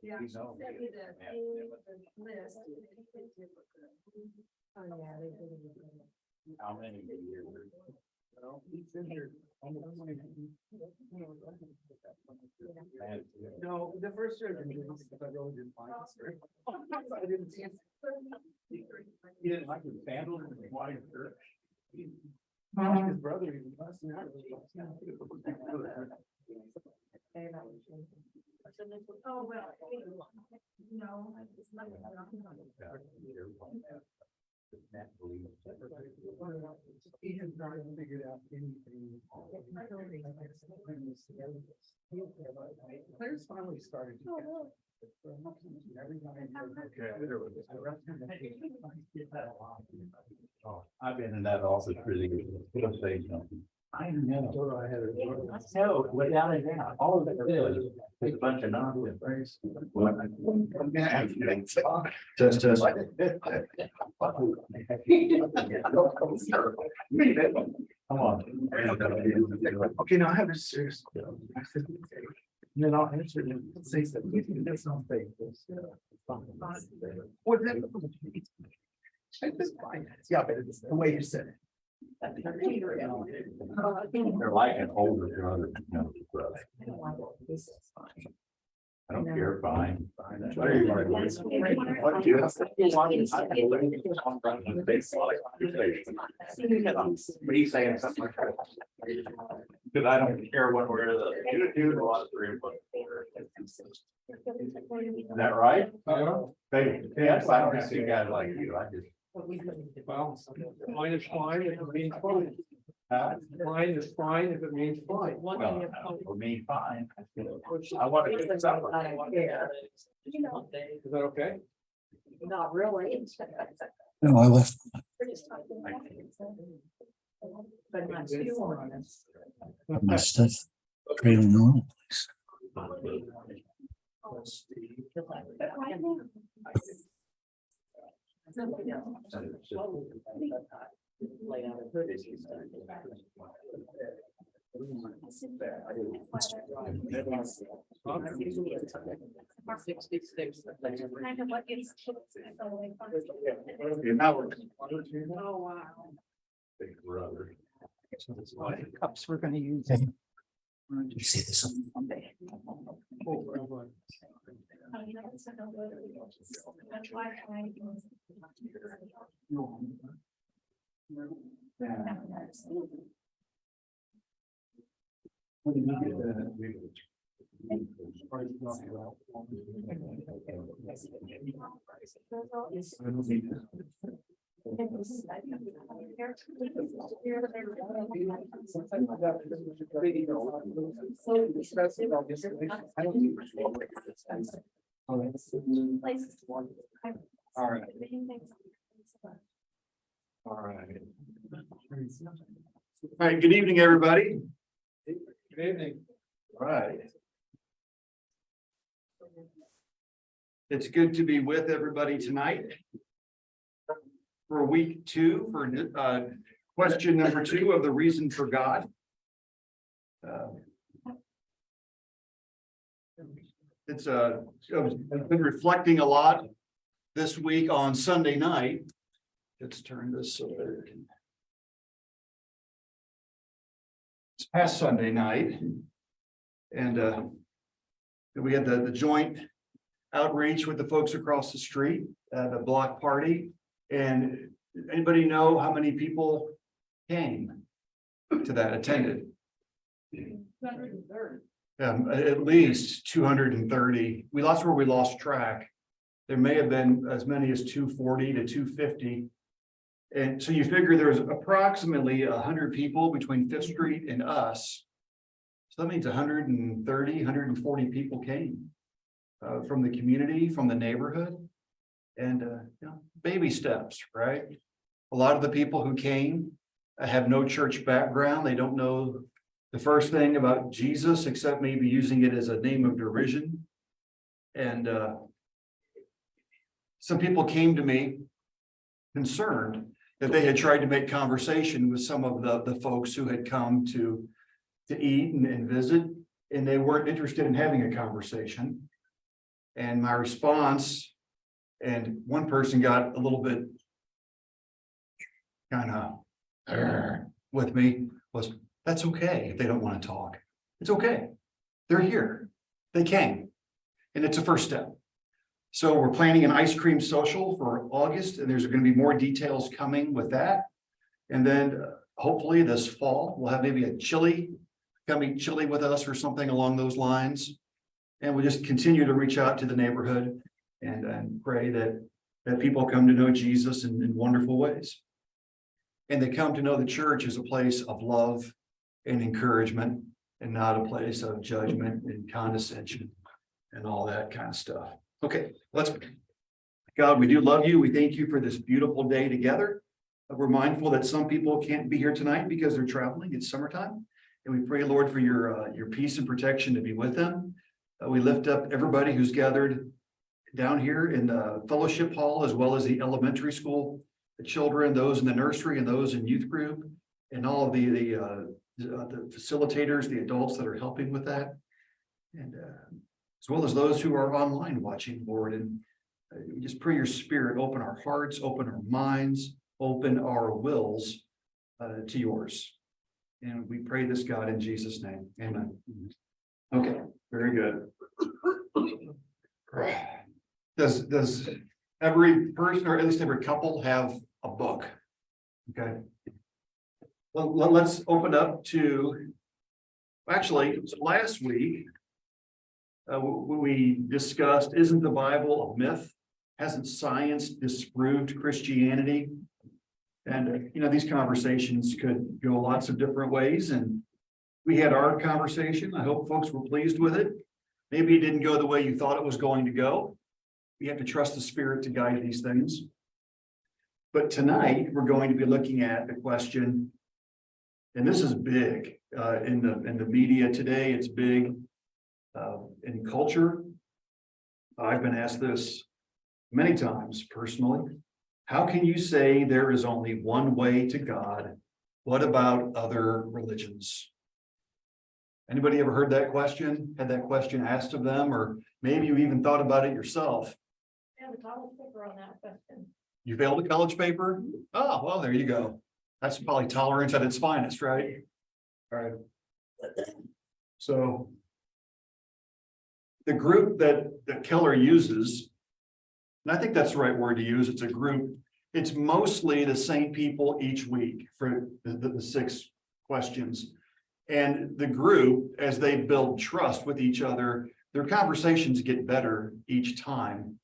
Yeah, she sent me the list. Oh, yeah, they did. How many years? No, the first year I really didn't find it. I didn't see it. He didn't like his sandals and his white shirt. His brother even last night. Oh, well, no, it's not. He has not figured out anything. Players finally started to. Oh, I've been in that office for the years. It'll say something. I know. No, without a doubt, all of it is a bunch of nonsense. Just. Come on. Okay, now I have a serious. And then I'll answer them. Say something. That's not fake. What then? It's fine. Yeah, but it's the way you said it. They're like an older brother. I don't care, fine. What do you have? But he's saying something like that. Because I don't care what we're the Is that right? Yes, I don't see guys like you. I just. Well, fine is fine if it means fine. Fine is fine if it means fine. Well, for me, fine. I want to get something. Is that okay? Not really. No, I left But not too honest. my stuff trailing on. Oh, wow. Big brother. Cups we're gonna use. You see this on Monday? That's why I. All right. All right. All right, good evening, everybody. Good evening. All right. It's good to be with everybody tonight. For week 2, for question number 2 of the reason for God. I've been reflecting a lot this week on Sunday night. Let's turn this so that it can. It's past Sunday night. And we had the joint outreach with the folks across the street, the block party. And anybody know how many people came to that, attended? At least 230. That's where we lost track. There may have been as many as 240 to 250. And so you figure there's approximately 100 people between Fifth Street and us. So that means 130, 140 people came from the community, from the neighborhood. And baby steps, right? A lot of the people who came have no church background. They don't know the first thing about Jesus, except maybe using it as a name of derision. And some people came to me concerned that they had tried to make conversation with some of the folks who had come to eat and visit. and they weren't interested in having a conversation. And my response, and one person got a little bit kind of with me, was, that's okay if they don't want to talk. It's okay. They're here. They came. And it's a first step. So we're planning an ice cream social for August, and there's going to be more details coming with that. And then hopefully this fall, we'll have maybe a chili, come eat chili with us or something along those lines. And we'll just continue to reach out to the neighborhood and pray that people come to know Jesus in wonderful ways. And they come to know the church as a place of love and encouragement, and not a place of judgment and condescension and all that kind of stuff. Okay, let's, God, we do love you. We thank you for this beautiful day together. We're mindful that some people can't be here tonight because they're traveling. It's summertime. And we pray, Lord, for your peace and protection to be with them. We lift up everybody who's gathered down here in the fellowship hall, as well as the elementary school, the children, those in the nursery and those in youth group, and all of the facilitators, the adults that are helping with that. And as well as those who are online watching, Lord, and we just pray your spirit, open our hearts, open our minds, open our wills to yours. And we pray this, God, in Jesus' name. Amen. Okay, very good. Does every person, or at least every couple, have a book? Okay. Well, let's open up to, actually, last week, we discussed, isn't the Bible a myth? Hasn't science disproved Christianity? And, these conversations could go lots of different ways. And we had our conversation. I hope folks were pleased with it. Maybe it didn't go the way you thought it was going to go. We have to trust the Spirit to guide these things. But tonight, we're going to be looking at the question, and this is big in the media today. It's big in culture. I've been asked this many times personally. How can you say there is only one way to God? What about other religions? Anybody ever heard that question? Had that question asked of them? Or maybe you even thought about it yourself. Yeah, the college paper on that question. You failed a college paper? Oh, well, there you go. That's probably tolerance at its finest, right? All right. So the group that Keller uses, and I think that's the right word to use, it's a group. It's mostly the same people each week for the 6 questions. And the group, as they build trust with each other, their conversations get better each time.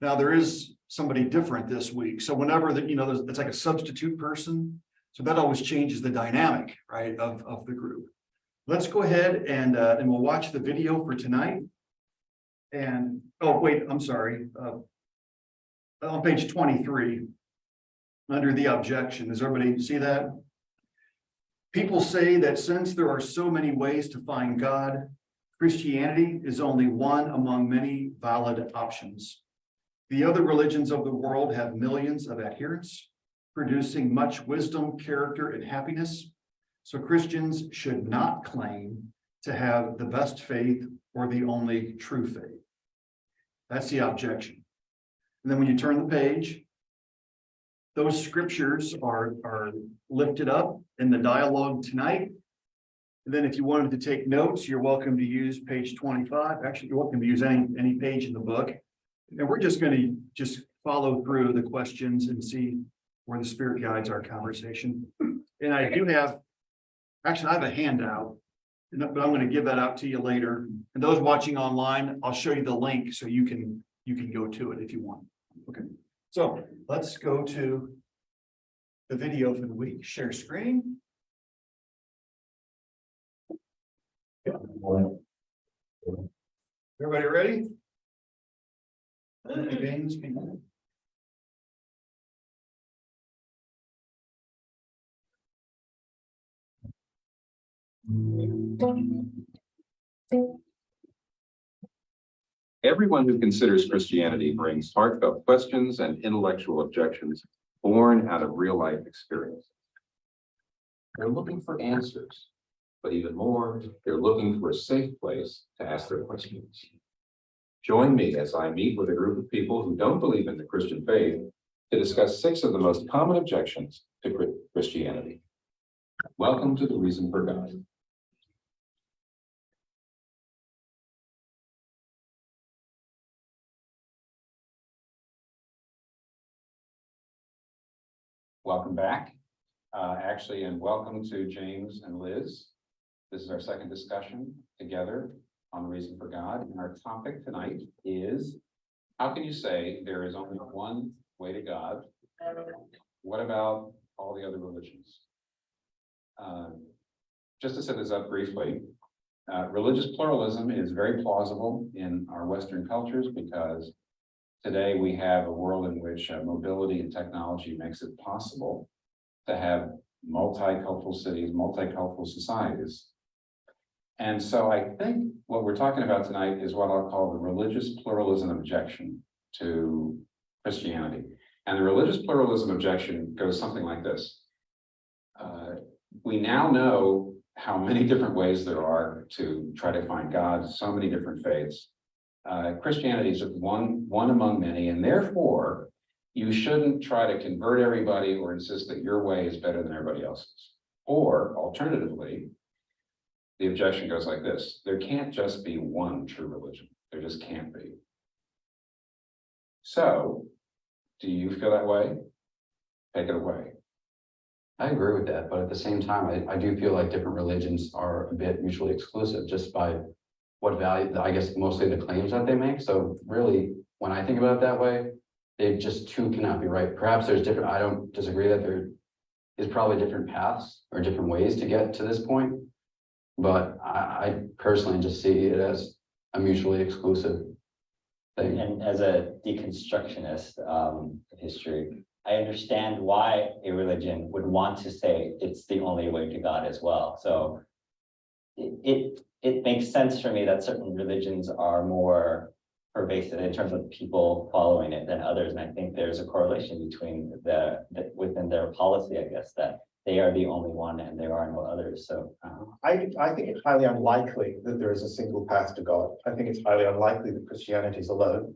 Now, there is somebody different this week. So whenever it's like a substitute person. So that always changes the dynamic, right, of the group. Let's go ahead and we'll watch the video for tonight. And, oh, wait, I'm sorry. On page 23, under the objection, does everybody see that? People say that since there are so many ways to find God, Christianity is only one among many valid options. The other religions of the world have millions of adherents, producing much wisdom, character, and happiness. So Christians should not claim to have the best faith or the only true faith. That's the objection. And then when you turn the page, those scriptures are lifted up in the dialogue tonight. And then if you wanted to take notes, you're welcome to use page 25. Actually, you're welcome to use any page in the book. And we're just going to just follow through the questions and see where the Spirit guides our conversation. And I do have, actually, I have a handout, but I'm going to give that out to you later. And those watching online, I'll show you the link so you can go to it if you want. Okay. So let's go to the video for the week. Share screen. Everybody ready? Everyone who considers Christianity brings heartfelt questions and intellectual objections born out of real life experience. They're looking for answers, but even more, they're looking for a safe place to ask their questions. Join me as I meet with a group of people who don't believe in the Christian faith to discuss 6 of the most common objections to Christianity. Welcome to The Reason for God. Welcome back. Actually, and welcome to James and Liz. This is our second discussion together on the reason for God. And our topic tonight is, how can you say there is only one way to God? What about all the other religions? Just to set this up briefly, religious pluralism is very plausible in our Western cultures because today we have a world in which mobility and technology makes it possible to have multicultural cities, multicultural societies. And so I think what we're talking about tonight is what I'll call the religious pluralism objection to Christianity. And the religious pluralism objection goes something like this. We now know how many different ways there are to try to find God, so many different faiths. Christianity is just one among many, and therefore you shouldn't try to convert everybody or insist that your way is better than everybody else's. Or alternatively, the objection goes like this: there can't just be one true religion. There just can't be. So, do you feel that way? Take it away. I agree with that, but at the same time, I do feel like different religions are a bit mutually exclusive just by what value, I guess, mostly the claims that they make. So really, when I think about it that way, they just two cannot be right. Perhaps there's different, I don't disagree that there is probably different paths or different ways to get to this point. But I personally just see it as a mutually exclusive thing. And as a deconstructionist of history, I understand why a religion would want to say it's the only way to God as well. So it makes sense for me that certain religions are more pervasive in terms of people following it than others. And I think there's a correlation between within their policy, I guess, that they are the only one and there are no others. So I think it's highly unlikely that there is a single path to God. I think it's highly unlikely that Christianity is alone.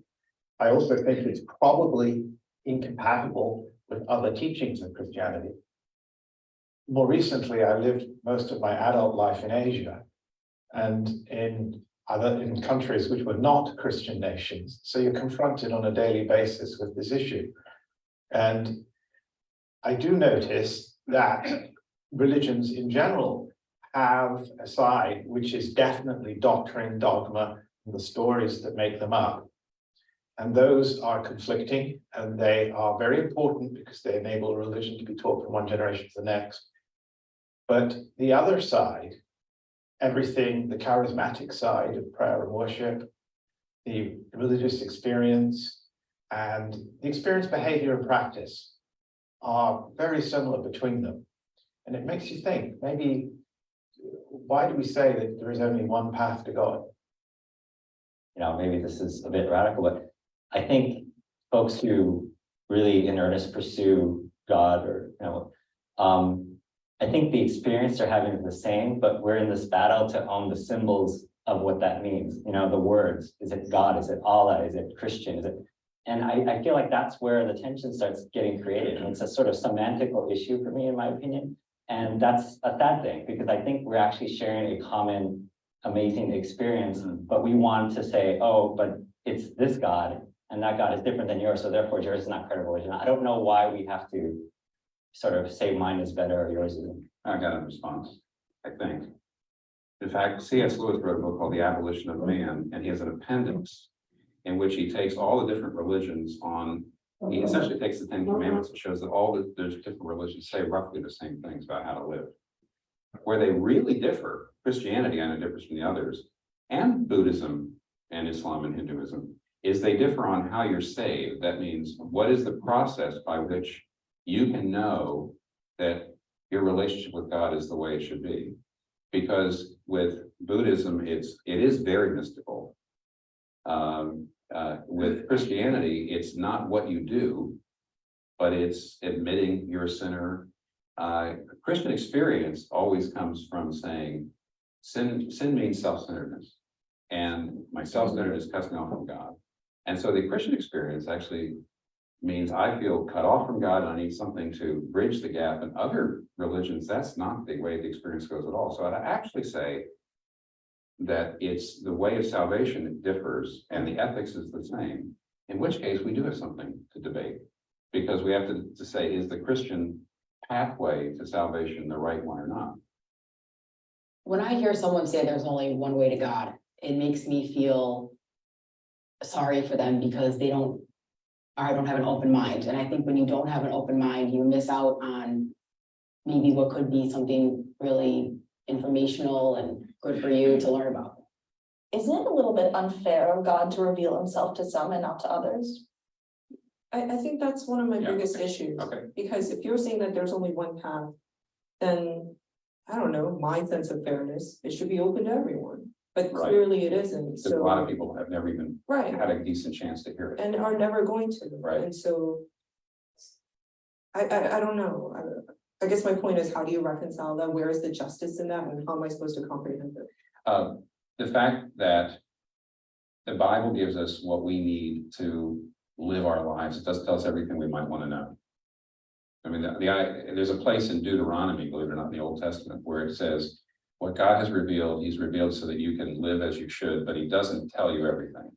I also think it's probably incompatible with other teachings of Christianity. More recently, I lived most of my adult life in Asia and in countries which were not Christian nations. So you're confronted on a daily basis with this issue. And I do notice that religions in general have a side which is definitely doctrine, dogma, and the stories that make them up. And those are conflicting, and they are very important because they enable religion to be taught from one generation to the next. But the other side, everything, the charismatic side of prayer and worship, the religious experience, and the experience, behavior, and practice are very similar between them. And it makes you think, maybe, why do we say that there is only one path to God? maybe this is a bit radical, but I think folks who really in earnest pursue God or, I think the experience they're having is the same, but we're in this battle to own the symbols of what that means. The words, is it God? Is it Allah? Is it Christian? Is it? And I feel like that's where the tension starts getting created. And it's a sort of semantical issue for me, in my opinion. And that's a sad thing, because I think we're actually sharing a common, amazing experience, but we want to say, oh, but it's this God, and that God is different than yours, so therefore yours is not credible. I don't know why we have to sort of say mine is better or yours isn't. I got a response, I think. In fact, C.S. Lewis wrote a book called The Abolition of Man, and he has an appendix in which he takes all the different religions on. He essentially takes the Ten Commandments and shows that there's different religions say roughly the same things about how to live. Where they really differ, Christianity, I know, differs from the others, and Buddhism and Islam and Hinduism, is they differ on how you're saved. That means, what is the process by which you can know that your relationship with God is the way it should be? Because with Buddhism, it is very mystical. With Christianity, it's not what you do, but it's admitting you're a sinner Christian experience always comes from saying sin means self-centeredness. And my self-centeredness cuts me off from God. And so the Christian experience actually means I feel cut off from God and I need something to bridge the gap. In other religions, that's not the way the experience goes at all. So I'd actually say that it's the way of salvation that differs and the ethics is the same, in which case we do have something to debate. Because we have to say, is the Christian pathway to salvation the right one or not? When I hear someone say there's only one way to God, it makes me feel sorry for them because they don't have an open mind. And I think when you don't have an open mind, you miss out on maybe what could be something really informational and good for you to learn about. Isn't it a little bit unfair of God to reveal himself to some and not to others? I think that's one of my Yeah. biggest issues. Okay. Because if you're saying that there's only one path, then I don't know, my sense of fairness, it should be open to everyone. But Right. clearly it isn't, Because a lot of so, people have never even right, had a decent chance to hear it. and are never going to. Right. And so. I don't know, I guess my point is, how do you reconcile that? Where is the justice in that and how am I supposed to comprehend it? The fact that the Bible gives us what we need to live our lives, it does tell us everything we might want to know. I mean, there's a place in Deuteronomy, believe it or not, in the Old Testament, where it says, what God has revealed, he's revealed so that you can live as you should, but he doesn't tell you everything.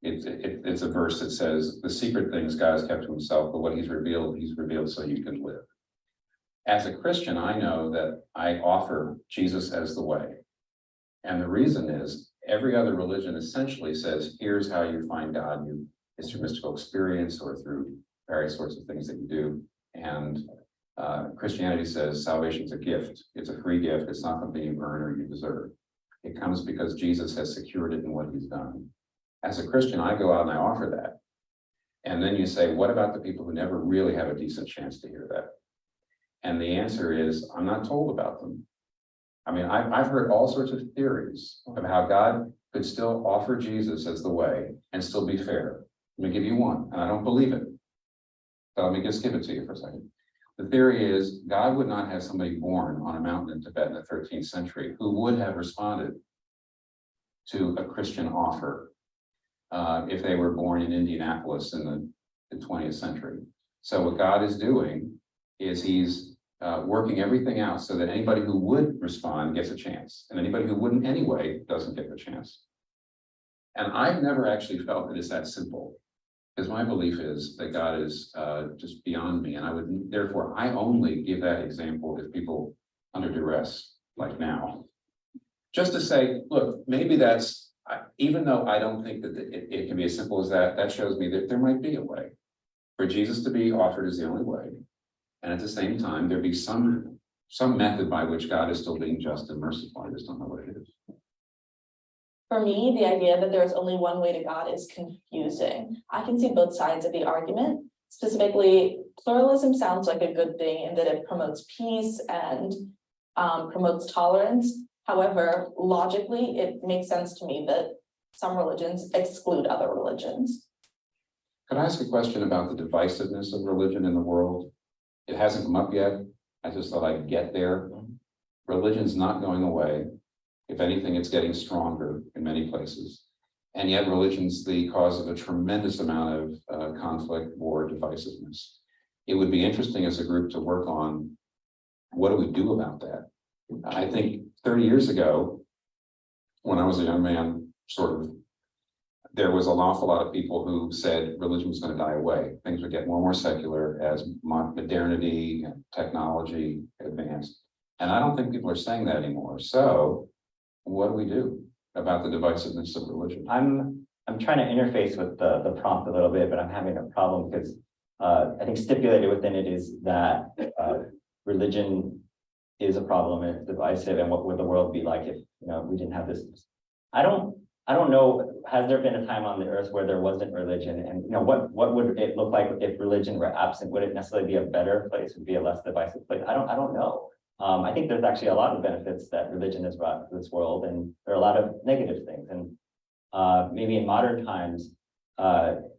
It's a verse that says, the secret things God has kept to himself, but what he's revealed so you can live. As a Christian, I know that I offer Jesus as the way. And the reason is, every other religion essentially says, here's how you find God. It's through mystical experience or through various sorts of things that you do. And Christianity says salvation's a gift. It's a free gift. It's not something you earn or you deserve. It comes because Jesus has secured it in what he's done. As a Christian, I go out and I offer that. And then you say, what about the people who never really have a decent chance to hear that? And the answer is, I'm not told about them. I mean, I've heard all sorts of theories of how God could still offer Jesus as the way and still be fair. Let me give you one, and I don't believe it. So let me just give it to you for a second. The theory is God would not have somebody born on a mountain in Tibet in the 13th century who would have responded to a Christian offer if they were born in Indianapolis in the 20th century. So what God is doing is he's working everything out so that anybody who would respond gets a chance, and anybody who wouldn't anyway doesn't get the chance. And I've never actually felt that it's that simple, because my belief is that God is just beyond me, and therefore I only give that example if people under duress, like now, just to say, look, maybe that's, even though I don't think that it can be as simple as that, that shows me that there might be a way for Jesus to be offered as the only way. And at the same time, there be some method by which God is still being just and merciful. I just don't know what it is. For me, the idea that there's only one way to God is confusing. I can see both sides of the argument. Specifically, pluralism sounds like a good thing in that it promotes peace and promotes tolerance. However, logically, it makes sense to me that some religions exclude other religions. Could I ask a question about the divisiveness of religion in the world? It hasn't come up yet. I just thought I'd get there. Religion's not going away. If anything, it's getting stronger in many places. And yet religion's the cause of a tremendous amount of conflict, war, divisiveness. It would be interesting as a group to work on, what do we do about that? I think 30 years ago, when I was a young man, there was an awful lot of people who said religion was going to die away. Things would get more and more secular as modernity and technology advanced. And I don't think people are saying that anymore. So what do we do about the divisiveness of religion? I'm trying to interface with the prompt a little bit, but I'm having a problem because I think stipulated within it is that religion is a problem and it's divisive, and what would the world be like if we didn't have this? I don't know. Has there been a time on the earth where there wasn't religion? And what would it look like if religion were absent? Would it necessarily be a better place? Would it be a less divisive place? I don't know. I think there's actually a lot of benefits that religion has brought to this world, and there are a lot of negative things. And maybe in modern times,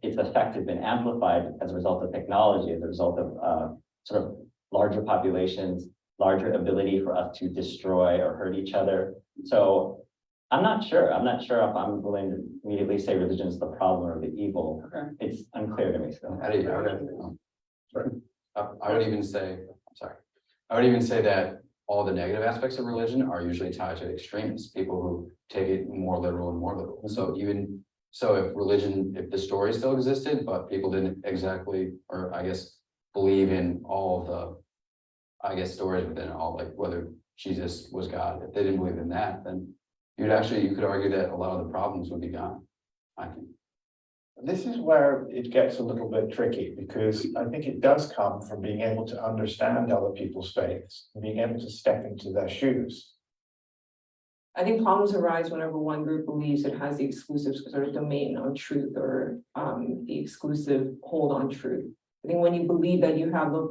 its effect has been amplified as a result of technology, as a result of sort of larger populations, larger ability for us to destroy or hurt each other. So I'm not sure if I'm willing to immediately say religion is the problem or the evil. Okay. It's unclear to me still. I would even say, sorry, I would even say that all the negative aspects of religion are usually tied to extremists, people who take it more literal and more literal. So even, so if the story still existed, but people didn't exactly, or I guess, believe in all of the, I guess, stories within all, like whether Jesus was God, if they didn't believe in that, then you could argue that a lot of the problems would be gone, I think. This is where it gets a little bit tricky, because I think it does come from being able to understand other people's faiths, and being able to step into their shoes. I think problems arise whenever one group believes it has the exclusive sort of domain on truth or the exclusive hold on truth. I think when you believe that you have a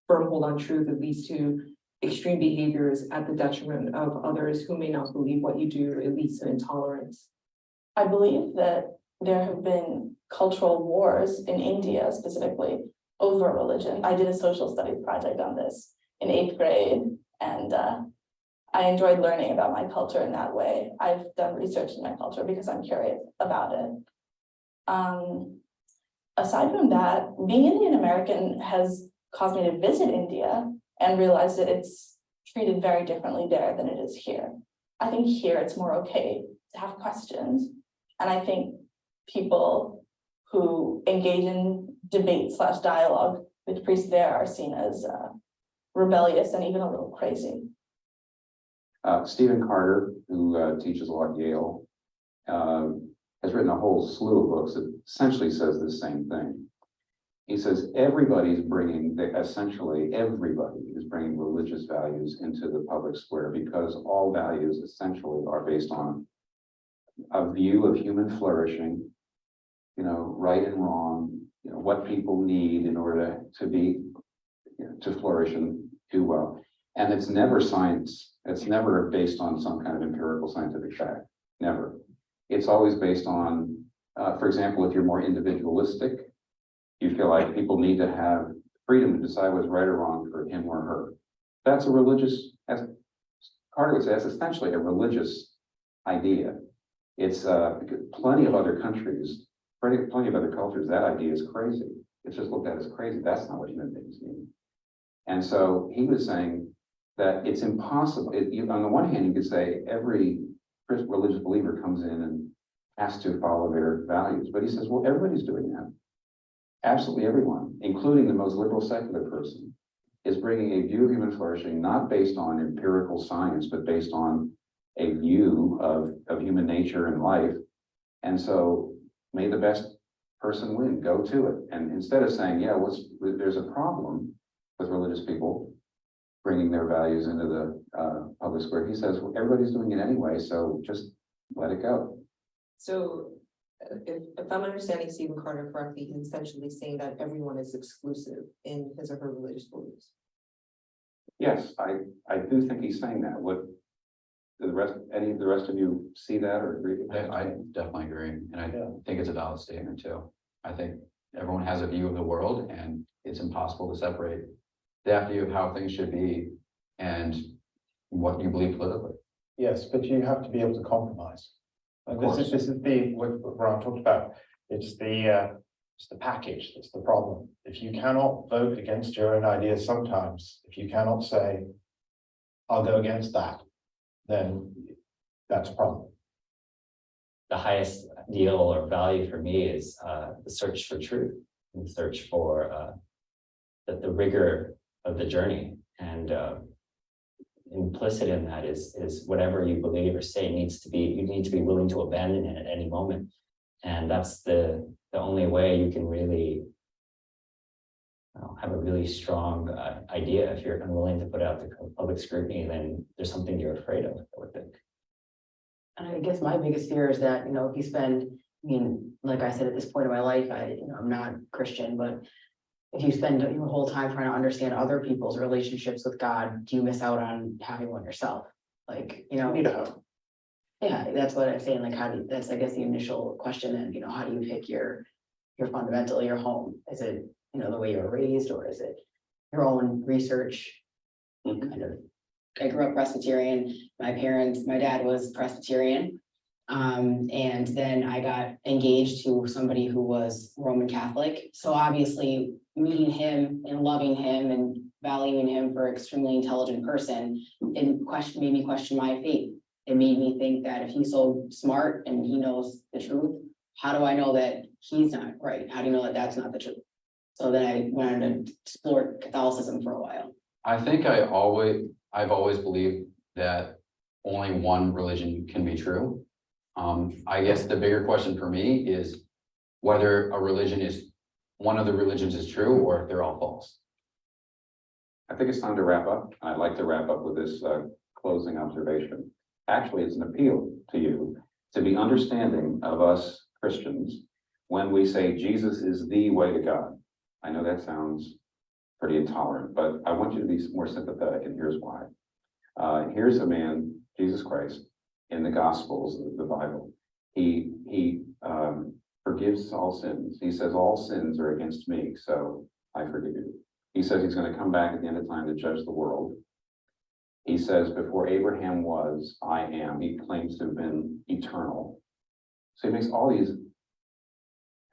firm hold on truth, it leads to extreme behaviors at the detriment of others who may not believe what you do. It leads to intolerance. I believe that there have been cultural wars in India specifically over religion. I did a social studies project on this in 8th grade, and I enjoyed learning about my culture in that way. I've done research in my culture because I'm curious about it. Aside from that, being Indian American has caused me to visit India and realize that it's treated very differently there than it is here. I think here it's more okay to have questions. And I think people who engage in debate/dialogue with priests there are seen as rebellious and even a little crazy. Stephen Carter, who teaches a lot at Yale, has written a whole slew of books that essentially says the same thing. He says essentially everybody is bringing religious values into the public square, because all values essentially are based on a view of human flourishing, right and wrong, what people need in order to be, to flourish and do well. And it's never science. It's never based on some kind of empirical scientific fact. Never. It's always based on, for example, if you're more individualistic, you feel like people need to have freedom to decide what's right or wrong for him or her. That's a religious, as Carter would say, that's essentially a religious idea. It's plenty of other countries, plenty of other cultures, that idea is crazy. It's just looked at as crazy. That's not what human beings need. And so he was saying that it's impossible. On the one hand, you could say every religious believer comes in and has to follow their values. But he says, well, everybody's doing that. Absolutely everyone, including the most liberal secular person, is bringing a view of human flourishing, not based on empirical science, but based on a view of human nature and life. And so may the best person win, go to it. And instead of saying, yeah, there's a problem with religious people bringing their values into the public square, he says, well, everybody's doing it anyway, so just let it go. So if I'm understanding Stephen Carter correctly, he's essentially saying that everyone is exclusive in his or her religious beliefs. Yes, I do think he's saying that. Any of the rest of you see that or agree with that? I definitely agree, and I think it's a valid statement too. I think everyone has a view of the world, and it's impossible to separate that view of how things should be and what you believe politically. Yes, but you have to be able to compromise. And this is what Ron talked about. It's the package that's the problem. If you cannot vote against your own ideas sometimes, if you cannot say, I'll go against that, then that's a problem. The highest ideal or value for me is the search for truth, and the search for the rigor of the journey. And implicit in that is whatever you believe or say you need to be willing to abandon it at any moment. And that's the only way you can really have a really strong idea. If you're unwilling to put out the public scrutiny, then there's something you're afraid of, I would think. And I guess my biggest fear is that, if you spend, like I said, at this point in my life, I'm not Christian, but if you spend your whole time trying to understand other people's relationships with God, do you miss out on having one yourself? Like, You need a home. yeah, that's what I'm saying. Like, that's, I guess, the initial question. And, how do you pick your fundamental, your home? Is it, the way you were raised, or is it your own research. Kind of, I grew up Presbyterian, my dad was Presbyterian. And then I got engaged to somebody who was Roman Catholic. So obviously meeting him and loving him and valuing him for an extremely intelligent person, it made me question my faith. It made me think that if he's so smart and he knows the truth, how do I know that he's not right? How do you know that that's not the truth? So then I went on to explore Catholicism for a while. I think I've always believed that only one religion can be true. I guess the bigger question for me is whether one of the religions is true or if they're all false. I think it's time to wrap up. I'd like to wrap up with this closing observation. Actually, it's an appeal to you to be understanding of us Christians when we say Jesus is the way to God. I know that sounds pretty intolerant, but I want you to be more sympathetic, and here's why. Here's a man, Jesus Christ, in the Gospels, the Bible. He forgives all sins. He says all sins are against me, so I forgive you. He says he's going to come back at the end of time to judge the world. He says before Abraham was, I am. He claims to have been eternal. So he makes all these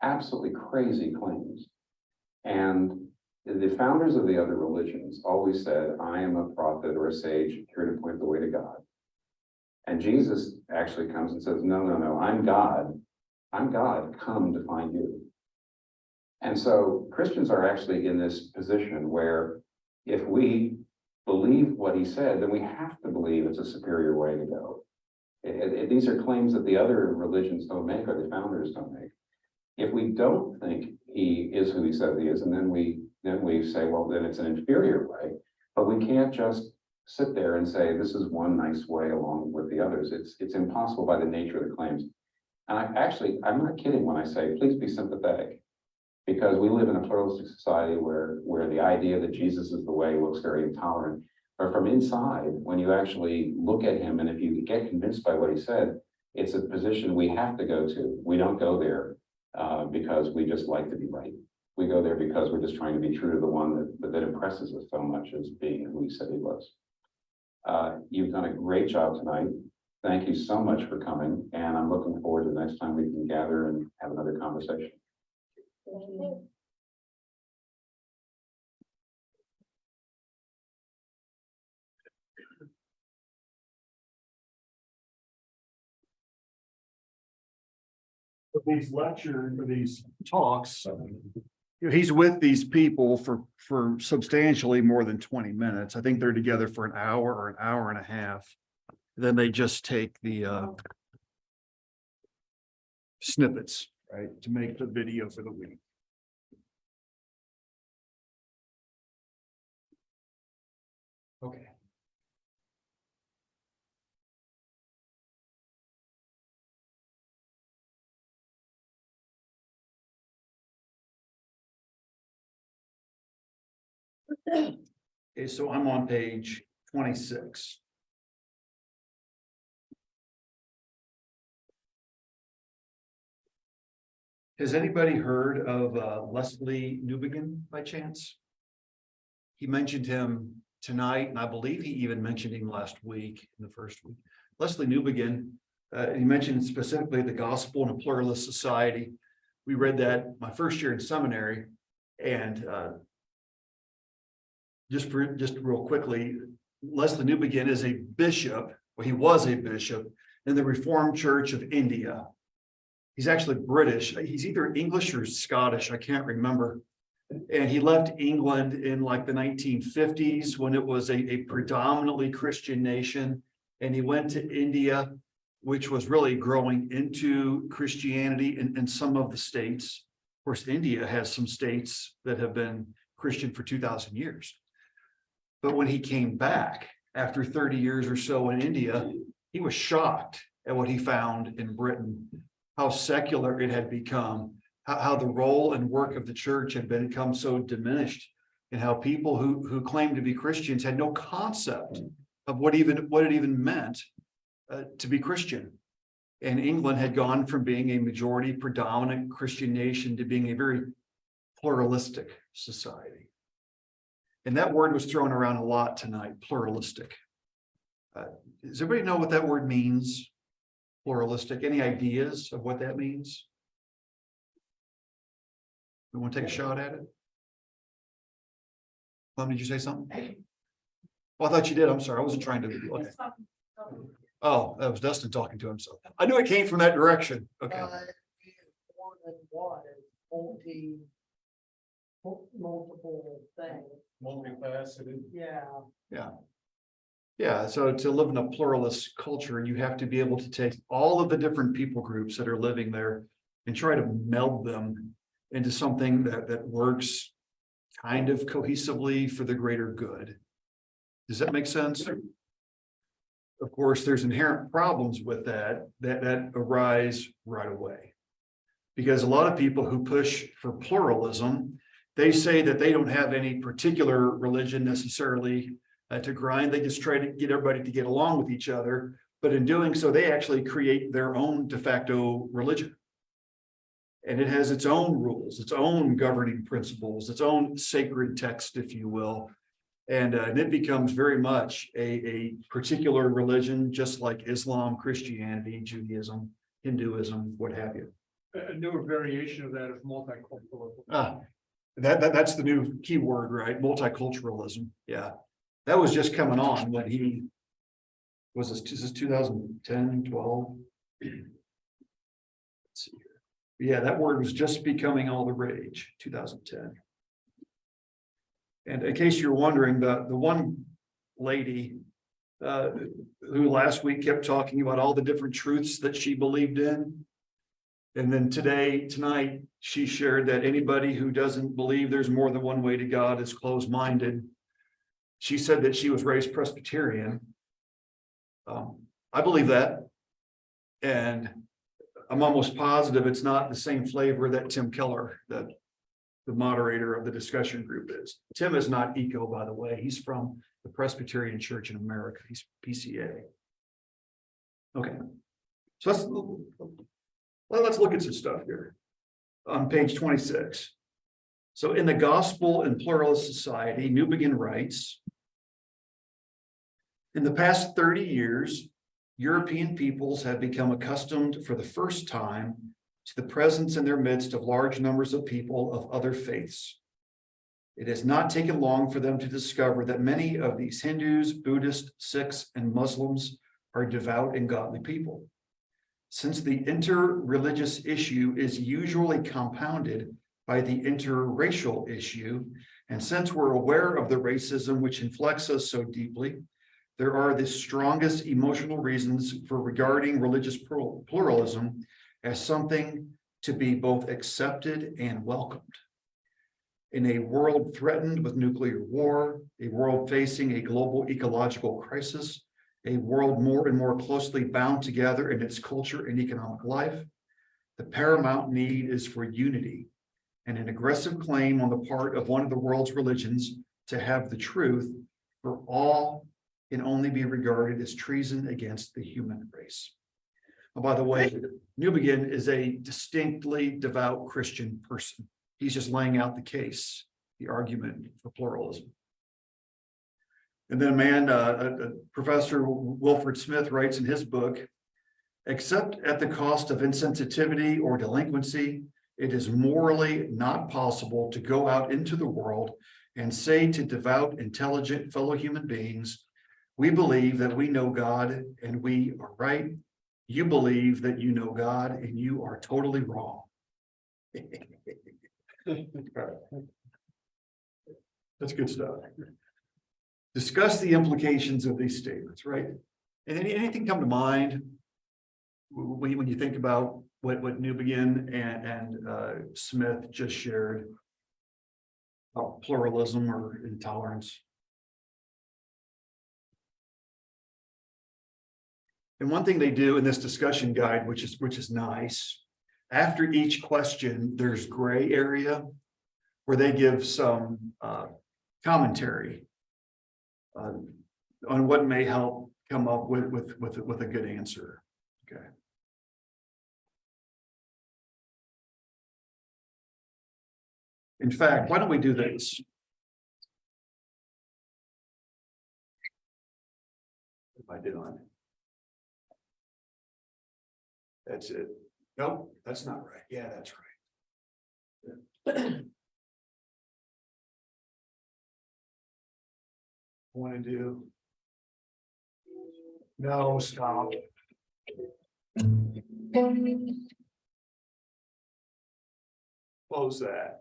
absolutely crazy claims. And the founders of the other religions always said, I am a prophet or a sage here to point the way to God. And Jesus actually comes and says, no, I'm God. I'm God, come to find you. And so Christians are actually in this position where if we believe what he said, then we have to believe it's a superior way to go. These are claims that the other religions don't make or the founders don't make. If we don't think he is who he said he is, and then we say, well, then it's an inferior way, but we can't just sit there and say, this is one nice way along with the others. It's impossible by the nature of the claims. And I'm not kidding when I say, please be sympathetic, because we live in a pluralistic society where the idea that Jesus is the way looks very intolerant. But from inside, when you actually look at him, and if you get convinced by what he said, it's a position we have to go to. We don't go there because we just like to be right. We go there because we're just trying to be true to the one that impresses us so much as being who he said he was. You've done a great job tonight. Thank you so much for coming, and I'm looking forward to the next time we can gather and have another conversation. These lectures or these talks, he's with these people for substantially more than 20 minutes. I think they're together for an hour or an hour and a half. Then they just take the snippets, right, to make the video for the week. Okay. Okay, so I'm on page 26. Has anybody heard of Leslie Newbegin by chance? He mentioned him tonight, and I believe he even mentioned him last week in the first week. Leslie Newbegin, he mentioned specifically the Gospel in a Pluralist Society. We read that my first year in seminary, and just real quickly, Leslie Newbegin is a bishop. Well, he was a bishop in the Reformed Church of India. He's actually British. He's either English or Scottish. I can't remember. And he left England in like the 1950s when it was a predominantly Christian nation. And he went to India, which was really growing into Christianity in some of the states. Of course, India has some states that have been Christian for 2,000 years. But when he came back after 30 years or so in India, he was shocked at what he found in Britain, how secular it had become, how the role and work of the church had become so diminished, and how people who claimed to be Christians had no concept of what it even meant to be Christian. And England had gone from being a majority predominant Christian nation to being a very pluralistic society. And that word was thrown around a lot tonight, pluralistic. Does everybody know what that word means? Pluralistic, any ideas of what that means? We want to take a shot at it? Did you say something? Oh, I thought you did. I'm sorry. I wasn't trying to. Okay. Oh, that was Dustin talking to himself. I knew it came from that direction. Okay. Multiple things. Multifaceted. Yeah. Yeah. Yeah, so to live in a pluralist culture, you have to be able to take all of the different people groups that are living there and try to meld them into something that works kind of cohesively for the greater good. Does that make sense? Of course, there's inherent problems with that arise right away. Because a lot of people who push for pluralism, they say that they don't have any particular religion necessarily to grind. They just try to get everybody to get along with each other. But in doing so, they actually create their own de facto religion. And it has its own rules, its own governing principles, its own sacred text, if you will. And it becomes very much a particular religion, just like Islam, Christianity, Judaism, Hinduism, what have you. A newer variation of that is multiculturalism. That's the new key word, right? Multiculturalism. Yeah. That was just coming on when he was this 2010, 12. Let's see here. Yeah, that word was just becoming all the rage, 2010. And in case you're wondering, the one lady who last week kept talking about all the different truths that she believed in. And then tonight, she shared that anybody who doesn't believe there's more than one way to God is closed-minded. She said that she was raised Presbyterian. I believe that. And I'm almost positive it's not the same flavor that Tim Keller, that the moderator of the discussion group is. Tim is not eco, by the way. He's from the Presbyterian Church in America. He's PCA. Okay. So let's look at some stuff here on page 26. So in the Gospel and Pluralist Society, Newbegin writes, in the past 30 years, European peoples have become accustomed for the first time to the presence in their midst of large numbers of people of other faiths. It has not taken long for them to discover that many of these Hindus, Buddhists, Sikhs, and Muslims are devout and godly people. Since the interreligious issue is usually compounded by the interracial issue, and since we're aware of the racism which inflects us so deeply, there are the strongest emotional reasons for regarding religious pluralism as something to be both accepted and welcomed. In a world threatened with nuclear war, a world facing a global ecological crisis, a world more and more closely bound together in its culture and economic life, the paramount need is for unity, and an aggressive claim on the part of one of the world's religions to have the truth for all can only be regarded as treason against the human race. Oh, by the way, Newbegin is a distinctly devout Christian person. He's just laying out the case, the argument for pluralism. And then Professor Wilfred Smith writes in his book, except at the cost of insensitivity or delinquency, it is morally not possible to go out into the world and say to devout, intelligent fellow human beings, we believe that we know God and we are right. You believe that you know God and you are totally wrong. That's good stuff. Discuss the implications of these statements, right? And anything come to mind when you think about what Newbegin and Smith just shared about pluralism or intolerance? And one thing they do in this discussion guide, which is nice, after each question, there's gray area where they give some commentary on what may help come up with a good answer. Okay. In fact, why don't we do this? I did on it. That's it. Nope, that's not right. Yeah, that's right. Want to do. No, stop. Close that.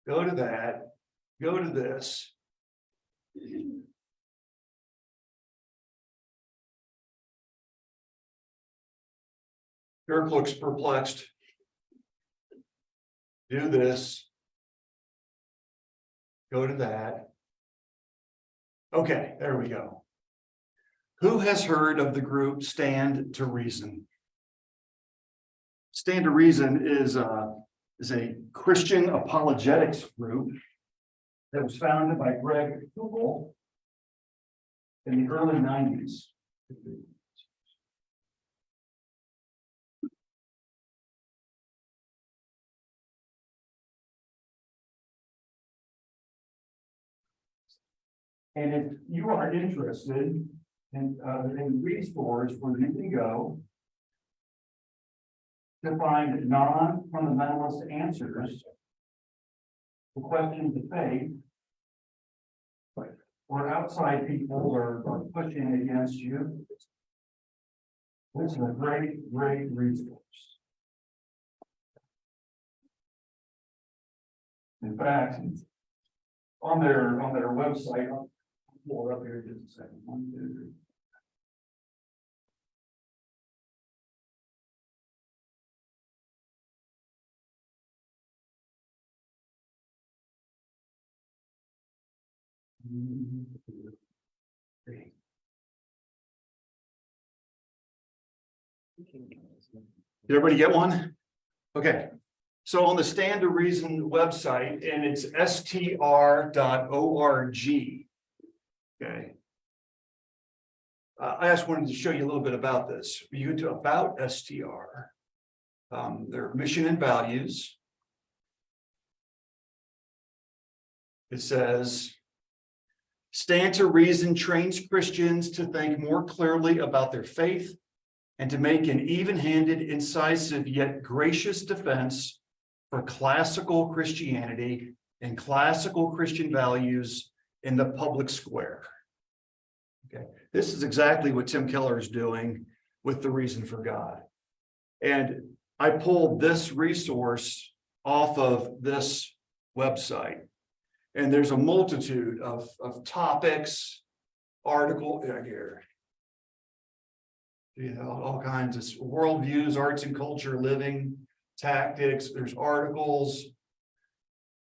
Go to that. Go to this. Dirk looks perplexed. Do this. Go to that. Okay, there we go. Who has heard of the group Stand to Reason? Stand to Reason is a Christian apologetics group that was founded by Greg Koukl in the early 90s. And if you are interested in resource where you can go to find non-fundamentalist answers to questions of faith, or outside people are pushing against you, this is a great, great resource. In fact, on their website, I'll pull it up here just a second. 1, 2, 3. Did everybody get one? Okay. So on the Stand to Reason website, and it's str.org. Okay. I just wanted to show you a little bit about this. You to about STR, their mission and values. It says, Stand to Reason trains Christians to think more clearly about their faith and to make an even-handed, incisive, yet gracious defense for classical Christianity and classical Christian values in the public square. Okay, this is exactly what Tim Keller is doing with The Reason for God. And I pulled this resource off of this website. And there's a multitude of topics, article here. You know, all kinds of worldviews, arts and culture, living, tactics. There's articles,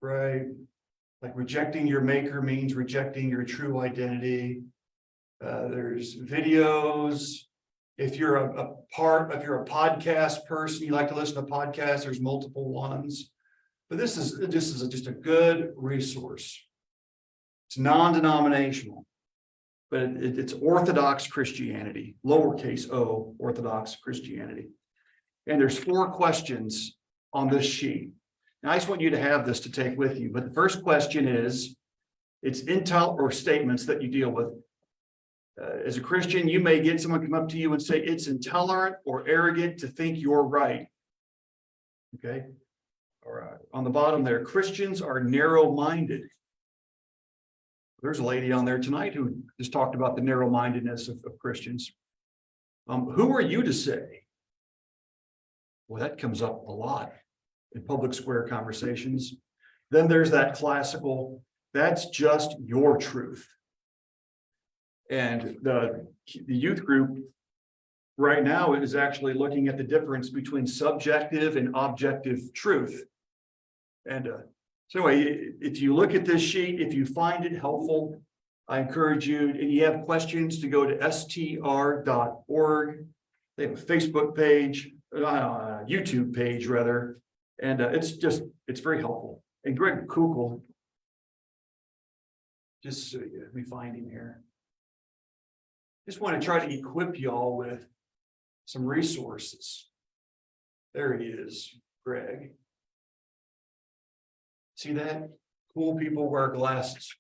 right? Like rejecting your maker means rejecting your true identity. There's videos. If you're a podcast person, you like to listen to podcasts, there's multiple ones. But this is just a good resource. It's non-denominational, but it's Orthodox Christianity, lowercase o, Orthodox Christianity. And there's 4 questions on this sheet. Now, I just want you to have this to take with you. But the first question is, it's intel or statements that you deal with. As a Christian, you may get someone come up to you and say, it's intolerant or arrogant to think you're right. Okay. All right. On the bottom there, Christians are narrow-minded. There's a lady on there tonight who just talked about the narrow-mindedness of Christians. Who are you to say? Well, that comes up a lot in public square conversations. Then there's that classical, that's just your truth. And the youth group right now is actually looking at the difference between subjective and objective truth. And so anyway, if you look at this sheet, if you find it helpful, I encourage you, and you have questions, to go to str.org. They have a Facebook page, YouTube page rather, and it's very helpful. And Greg Koukl, just let me find him here. Just want to try to equip y'all with some resources. There he is, Greg. See that? Cool people wear glasses.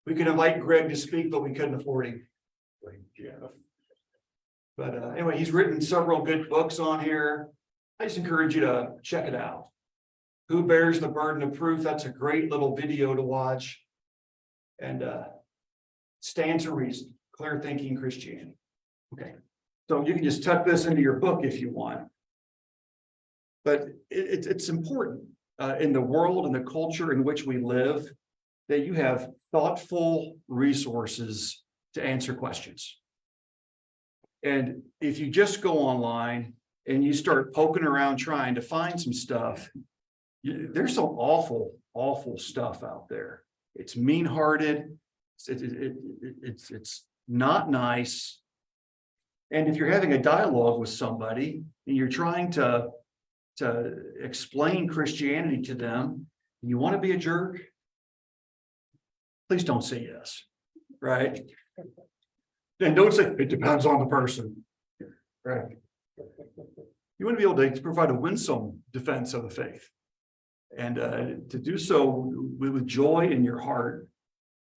We could invite Greg to speak, but we couldn't afford him. But anyway, he's written several good books on here. I just encourage you to check it out. Who Bears the Burden of Proof? That's a great little video to watch. And Stand to Reason, Clear Thinking Christianity. Okay, so you can just tuck this into your book if you want. But it's important in the world and the culture in which we live that you have thoughtful resources to answer questions. And if you just go online and you start poking around trying to find some stuff, there's some awful stuff out there. It's mean-hearted. It's not nice. And if you're having a dialogue with somebody and you're trying to explain Christianity to them, and you want to be a jerk, please don't say yes, right? And don't say it depends on the person, right? You want to be able to provide a winsome defense of the faith, and to do so with joy in your heart.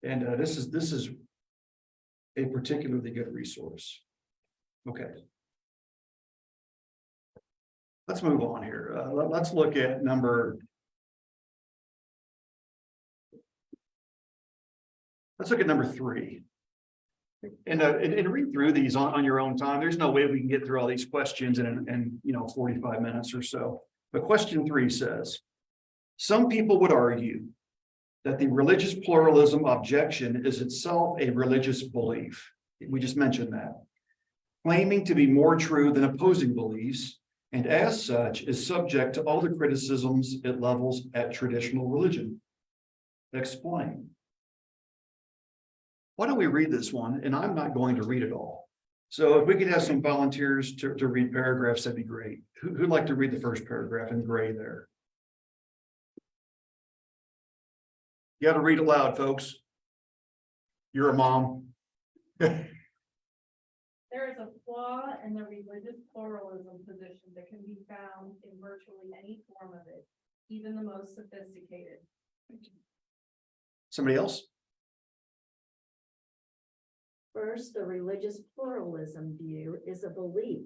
And this is a particularly good resource. Okay. Let's move on here. Let's look at number. Let's look at number 3. And read through these on your own time. There's no way we can get through all these questions in 45 minutes or so. But question 3 says, some people would argue that the religious pluralism objection is itself a religious belief. We just mentioned that. Claiming to be more true than opposing beliefs, and as such is subject to all the criticisms it levels at traditional religion. Explain. Why don't we read this one? And I'm not going to read it all. So if we could have some volunteers to read paragraphs, that'd be great. Who'd like to read the first paragraph in gray there? You got to read it loud, folks. You're a mom. There is a flaw in the religious pluralism position that can be found in virtually any form of it, even the most sophisticated. Somebody else? First, the religious pluralism view is a belief.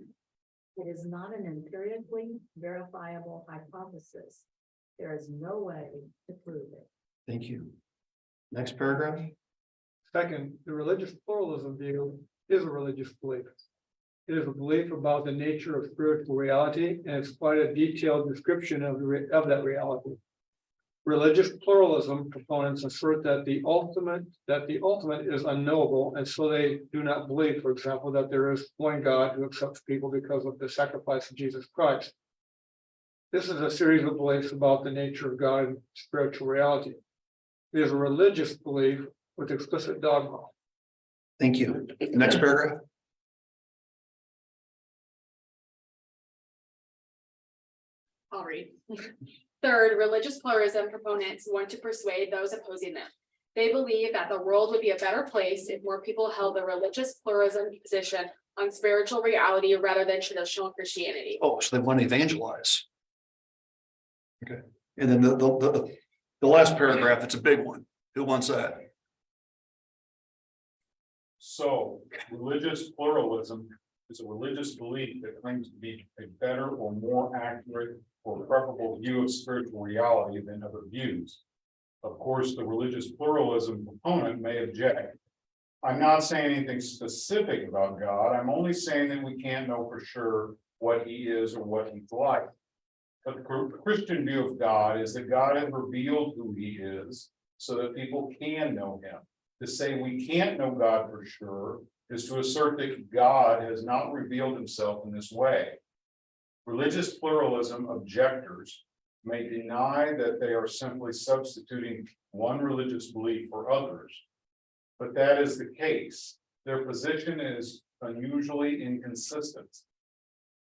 It is not an empirically verifiable hypothesis. There is no way to prove it. Thank you. Next paragraph. Second, the religious pluralism view is a religious belief. It is a belief about the nature of spiritual reality, and it's quite a detailed description of that reality. Religious pluralism proponents assert that the ultimate is unknowable, and so they do not believe, for example, that there is one God who accepts people because of the sacrifice of Jesus Christ. This is a series of beliefs about the nature of God and spiritual reality. It is a religious belief with explicit dogma. Thank you. Next paragraph. I'll read. Third, religious pluralism proponents want to persuade those opposing them. They believe that the world would be a better place if more people held the religious pluralism position on spiritual reality rather than traditional Christianity. Oh, so they want to evangelize. Okay. And then the last paragraph, it's a big one. Who wants that? So religious pluralism is a religious belief that claims to be a better or more accurate or preferable view of spiritual reality than other views. Of course, the religious pluralism proponent may object. I'm not saying anything specific about God. I'm only saying that we can't know for sure what he is or what he's like. But the Christian view of God is that God has revealed who he is so that people can know him. To say we can't know God for sure is to assert that God has not revealed himself in this way. Religious pluralism objectors may deny that they are simply substituting one religious belief for others, but that is the case. Their position is unusually inconsistent.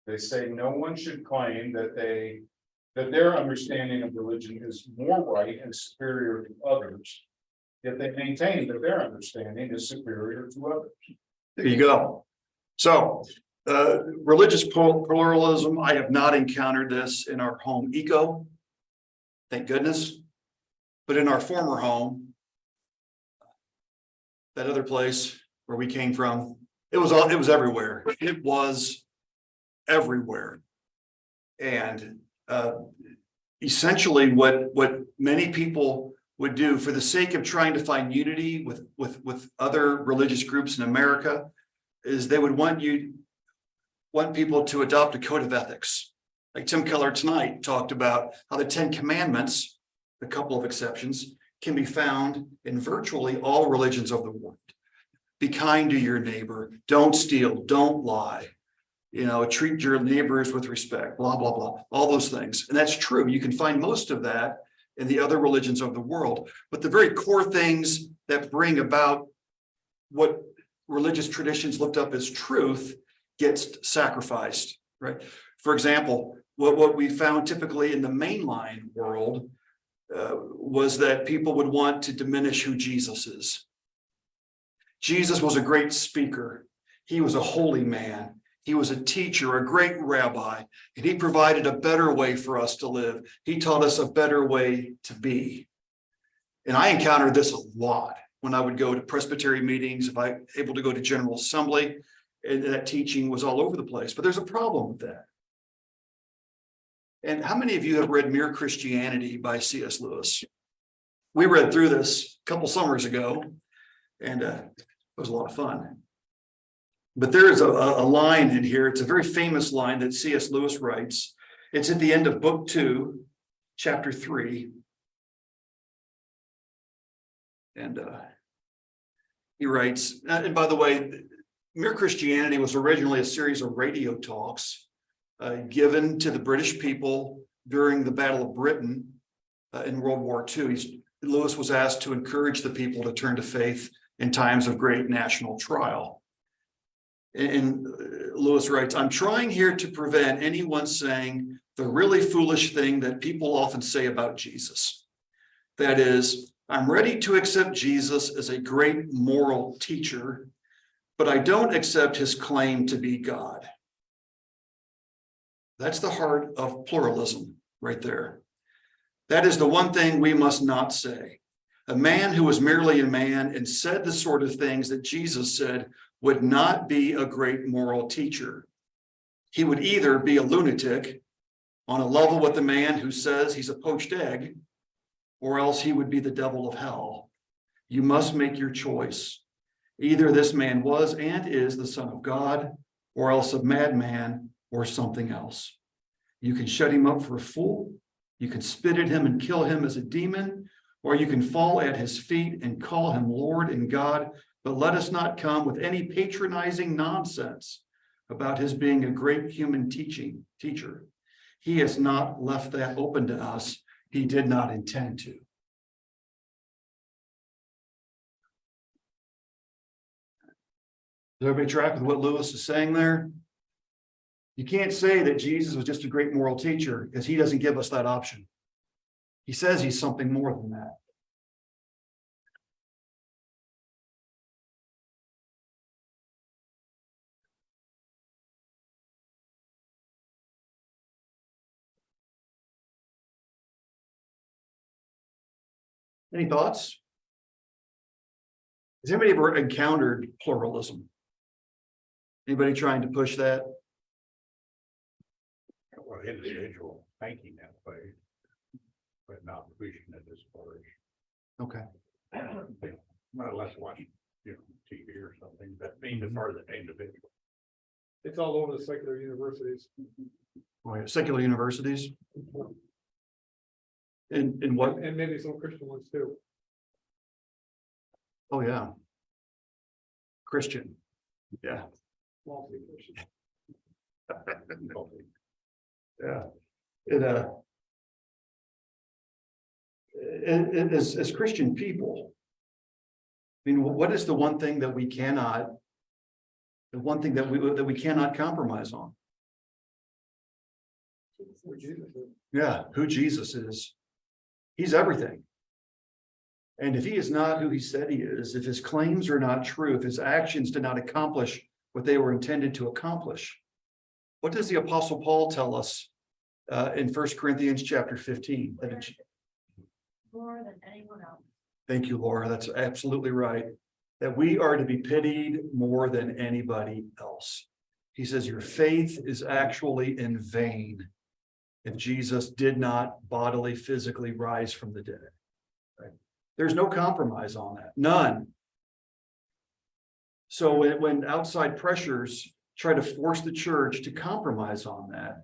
They say no one should claim that their understanding of religion is more right and superior to others, yet they maintain that their understanding is superior to others. There you go. So religious pluralism, I have not encountered this in our home eco. Thank goodness. But in our former home, that other place where we came from, it was everywhere. It was everywhere. And essentially what many people would do for the sake of trying to find unity with other religious groups in America is they would want people to adopt a code of ethics. Like Tim Keller tonight talked about how the 10 Commandments, a couple of exceptions, can be found in virtually all religions of the world. Be kind to your neighbor, don't steal, don't lie, treat your neighbors with respect, blah, blah, blah, all those things. And that's true. You can find most of that in the other religions of the world. But the very core things that bring about what religious traditions looked up as truth gets sacrificed, right? For example, what we found typically in the mainline world was that people would want to diminish who Jesus is. Jesus was a great speaker. He was a holy man. He was a teacher, a great rabbi, and he provided a better way for us to live. He taught us a better way to be. And I encountered this a lot when I would go to Presbyterian meetings, if I able to go to General Assembly, and that teaching was all over the place. But there's a problem with that. And how many of you have read Mere Christianity by C.S. Lewis? We read through this a couple summers ago, and it was a lot of fun. But there is a line in here. It's a very famous line that C.S. Lewis writes. It's at the end of book 2, chapter 3. And he writes, and by the way, Mere Christianity was originally a series of radio talks given to the British people during the Battle of Britain in World War II. Lewis was asked to encourage the people to turn to faith in times of great national trial. And Lewis writes, I'm trying here to prevent anyone saying the really foolish thing that people often say about Jesus. That is, I'm ready to accept Jesus as a great moral teacher, but I don't accept his claim to be God. That's the heart of pluralism right there. That is the one thing we must not say. A man who was merely a man and said the sort of things that Jesus said would not be a great moral teacher. He would either be a lunatic on a level with the man who says he's a poached egg, or else he would be the devil of hell. You must make your choice. Either this man was and is the Son of God, or else a madman or something else. You can shut him up for a fool, you can spit at him and kill him as a demon, or you can fall at his feet and call him Lord and God, but let us not come with any patronizing nonsense about his being a great human teacher. He has not left that open to us. He did not intend to. Does everybody track with what Lewis is saying there? You can't say that Jesus was just a great moral teacher because he doesn't give us that option. He says he's something more than that. Any thoughts? Has anybody ever encountered pluralism? Anybody trying to push that? Well, individual thinking that way, but not pushing it as far as. Okay. Not less watching, TV or something, but being as far as the individual. It's all over the secular universities. Secular universities? In what? And maybe some Christian ones too. Oh, yeah. Christian. Yeah. Mostly Christian. Yeah. As Christian people, I mean, what is the one thing that we cannot, that we cannot compromise on? Who Jesus is. Yeah, who Jesus is. He's everything. And if he is not who he said he is, if his claims are not true, if his actions did not accomplish what they were intended to accomplish, what does the Apostle Paul tell us in 1 Corinthians chapter 15? More than anyone else. Thank you, Laura. That's absolutely right. that we are to be pitied more than anybody else. He says, your faith is actually in vain if Jesus did not bodily, physically rise from the dead. Right? There's no compromise on that, none. So when outside pressures try to force the church to compromise on that,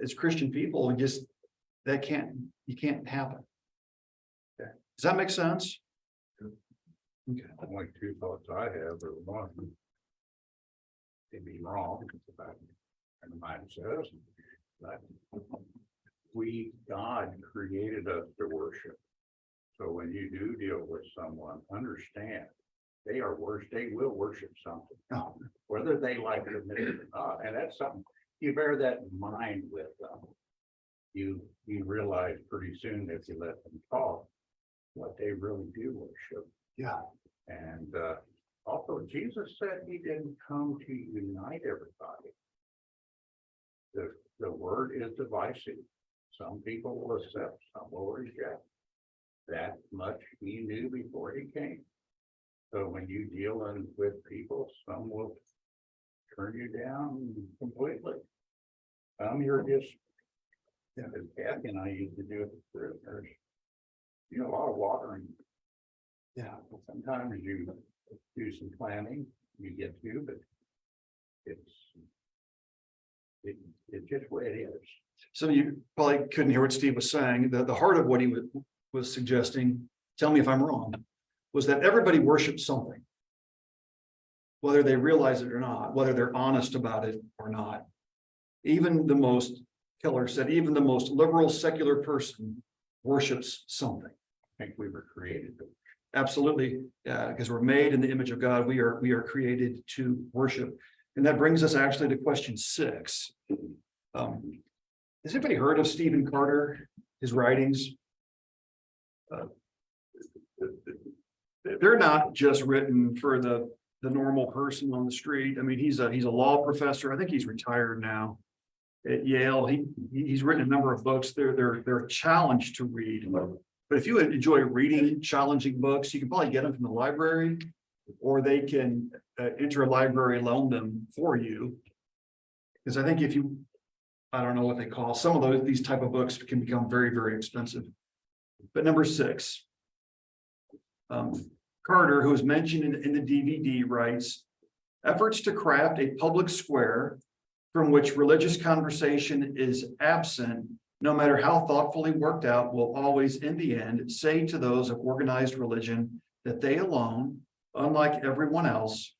as Christian people, you can't happen. Okay. Does that make sense? Okay. Only two thoughts I have are one. They be wrong, and the mind says, that God created us to worship. So when you do deal with someone, understand, they will worship something, whether they like it or not, and that's something, you bear that in mind with them. You realize pretty soon if you let them talk, what they really do worship. Yeah. And also, Jesus said he didn't come to unite everybody. The word is divisive. Some people will accept, some will reject. That much he knew before he came. So when you deal with people, some will turn you down completely. Some you're just, as Kathy and I used to do it with prisoners, a lot of watering. Yeah. Sometimes you do some planning, you get to, but it's just the way it is. Some of you probably couldn't hear what Steve was saying. The heart of what he was suggesting, tell me if I'm wrong, was that everybody worships something. Whether they realize it or not, whether they're honest about it or not. Even the most, Keller said, even the most liberal secular person worships something. I think we were created to. Absolutely, because we're made in the image of God. We are created to worship. And that brings us actually to question 6. Has anybody heard of Stephen Carter, his writings? They're not just written for the normal person on the street. I mean, he's a law professor. I think he's retired now at Yale. He's written a number of books. They're a challenge to read. But if you enjoy reading challenging books, you can probably get them from the library, or they can interlibrary loan them for you. Because I think I don't know what they call some of these type of books can become very, very expensive. But number 6, Carter, who is mentioned in the DVD, writes, efforts to craft a public square from which religious conversation is absent, no matter how thoughtfully worked out, will always, in the end, say to those of organized religion that they alone, unlike everyone else,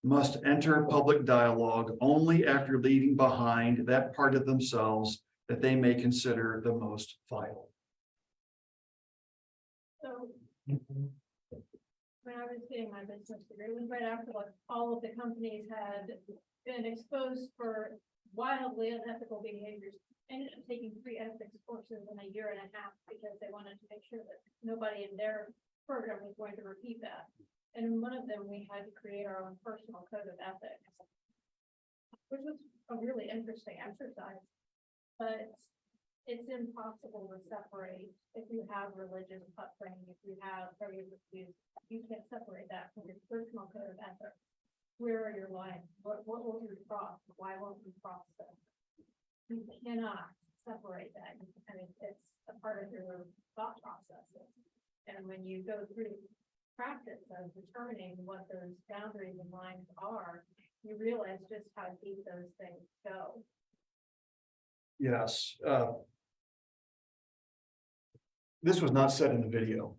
must enter public dialogue only after leaving behind that part of themselves that they may consider the most vital. So when I was getting my business degree, it was right after like all of the companies had been exposed for wildly unethical behaviors. I ended up taking 3 ethics courses in a year and a half because they wanted to make sure that nobody in their program was going to repeat that. And in one of them, we had to create our own personal code of ethics, which was a really interesting exercise. But it's impossible to separate if you have religious upbringing, if you have various views, you can't separate that from your personal code of ethics. Where are your lines? What will you cross? Why won't you cross them? You cannot separate that. I mean, it's a part of your thought processes. And when you go through practice of determining what those boundaries and lines are, you realize just how deep those things go. Yes. This was not said in the video,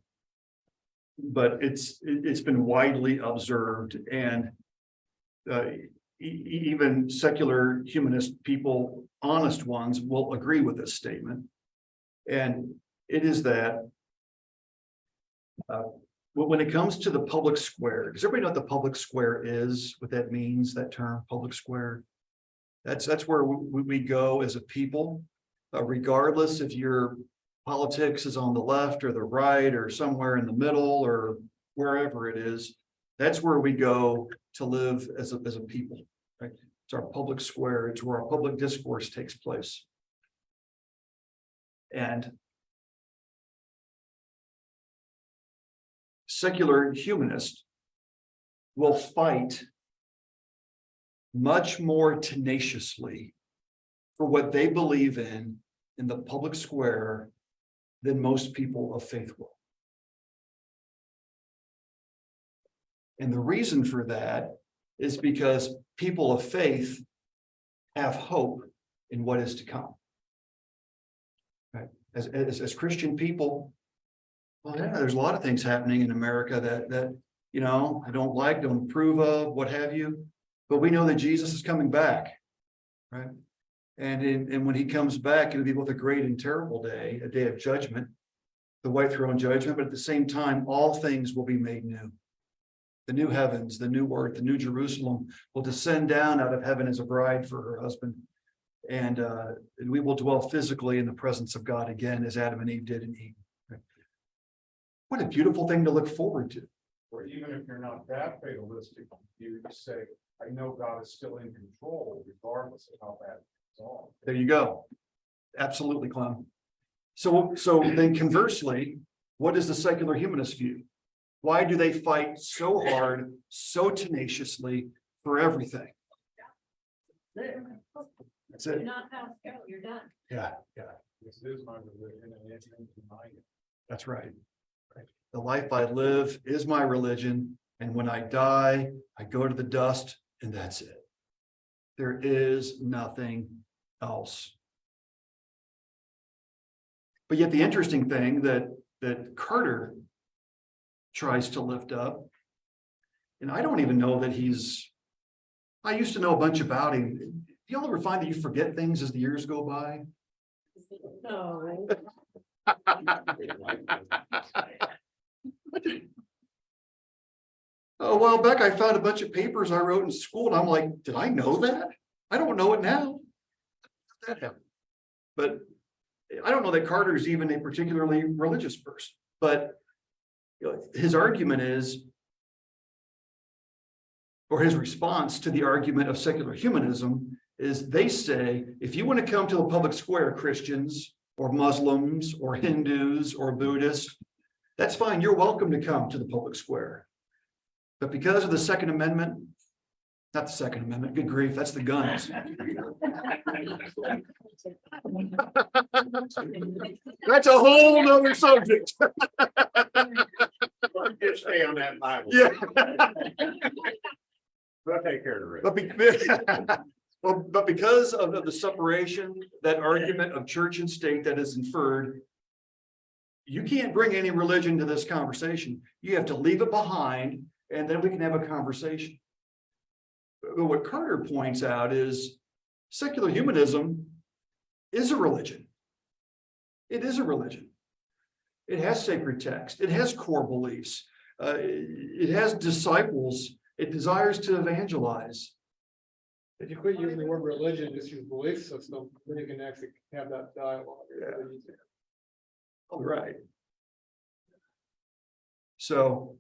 but it's been widely observed, and even secular humanist people, honest ones, will agree with this statement. And it is that when it comes to the public square, does everybody know what the public square is? What that means, that term, public square? That's where we go as a people, regardless if your politics is on the left or the right or somewhere in the middle or wherever it is. That's where we go to live as a people. Right? It's our public square. It's where our public discourse takes place. And secular humanist will fight much more tenaciously for what they believe in the public square than most people of faith will. And the reason for that is because people of faith have hope in what is to come. Right? As Christian people, well, yeah, there's a lot of things happening in America that you know, I don't like, don't approve of, what have you. But we know that Jesus is coming back, right? And when he comes back, it'll be both a great and terrible day, a day of judgment, the white throne judgment, but at the same time, all things will be made new. The new heavens, the new earth, the new Jerusalem will descend down out of heaven as a bride for her husband. And we will dwell physically in the presence of God again, as Adam and Eve did in Eden. Right? What a beautiful thing to look forward to. Or even if you're not that fatalistic, you say, I know God is still in control regardless of how bad it's all. There you go. Absolutely, Clem. So then conversely, what is the secular humanist view? Why do they fight so hard, so tenaciously for everything? That's You're it. not past go, you're done. Yeah, This is my religion and it's mine. that's right. The life I live is my religion, and when I die, I go to the dust, and that's it. There is nothing else. But yet the interesting thing that Carter tries to lift up, and I don't even know that I used to know a bunch about him. Do y'all ever find that you forget things as the years go by? No. A while back, I found a bunch of papers I wrote in school, and I'm like, did I know that? I don't know it now. That happened. But I don't know that Carter is even a particularly religious person, but you know, his argument is, or his response to the argument of secular humanism is they say, if you want to come to the public square, Christians or Muslims or Hindus or Buddhists, that's fine. You're welcome to come to the public square. But because of the Second Amendment, not the Second Amendment, good grief, that's the guns. That's a whole nother subject. Just stay on that Bible. Yeah. I'll take care of it. But because of the separation, that argument of church and state that is inferred, you can't bring any religion to this conversation. You have to leave it behind, and then we can have a conversation. But what Carter points out is secular humanism is a religion. It is a religion. It has sacred text. It has core beliefs. It has disciples. It desires to evangelize. If you quit using the word religion, just use belief system, then you can actually have that dialogue. Yeah. All right. So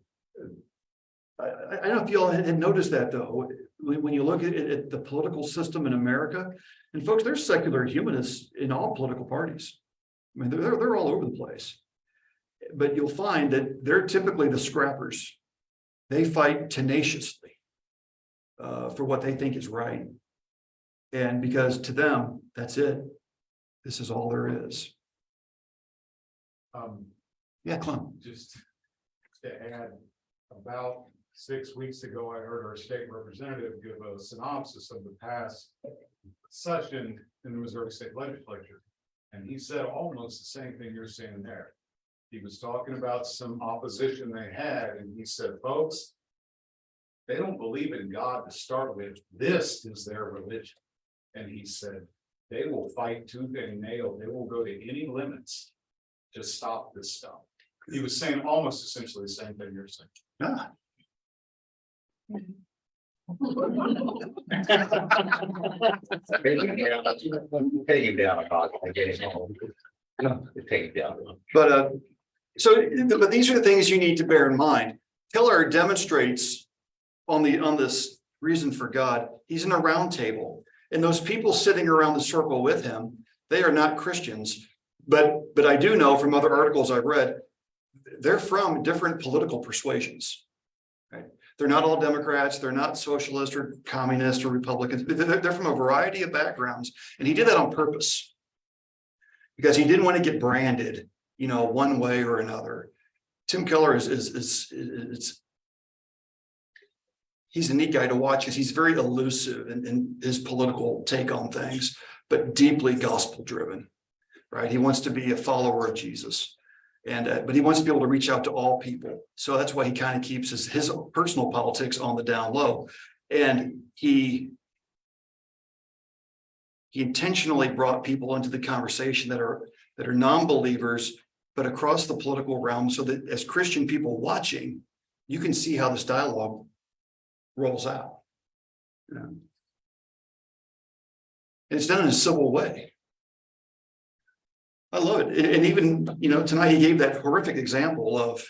I don't know if you all had noticed that, though, when you look at the political system in America, and folks, there's secular humanists in all political parties. I mean, they're all over the place. But you'll find that they're typically the scrappers. They fight tenaciously for what they think is right. And because to them, that's it. This is all there is. Yeah, Clem. Just to add, about 6 weeks ago, I heard our state representative give a synopsis of the past session in the Missouri State Legislature. And he said almost the same thing you're saying there. He was talking about some opposition they had, and he said, folks, they don't believe in God to start with. This is their religion. And he said, they will fight tooth and nail. They will go to any limits to stop this stuff. He was saying almost essentially the same thing you're saying. Ah. Take him down a clock, I get him home. Take him down. But but these are the things you need to bear in mind. Keller demonstrates on this reason for God. He's in a round table, and those people sitting around the circle with him, they are not Christians. But I do know from other articles I've read, they're from different political persuasions. Right? They're not all Democrats, they're not socialist or communist or Republicans, they're from a variety of backgrounds, and he did that on purpose. Because he didn't want to get branded, you know, one way or another. Tim Keller he's a neat guy to watch because he's very elusive in his political take on things, but deeply gospel driven, right? He wants to be a follower of Jesus, and but he wants to be able to reach out to all people. So that's why he kind of keeps his personal politics on the down low, and he intentionally brought people into the conversation that are non-believers, but across the political realm, so that as Christian people watching, you can see how this dialogue rolls out. You know? And it's done in a civil way. I love it. And even, you know, tonight he gave that horrific example of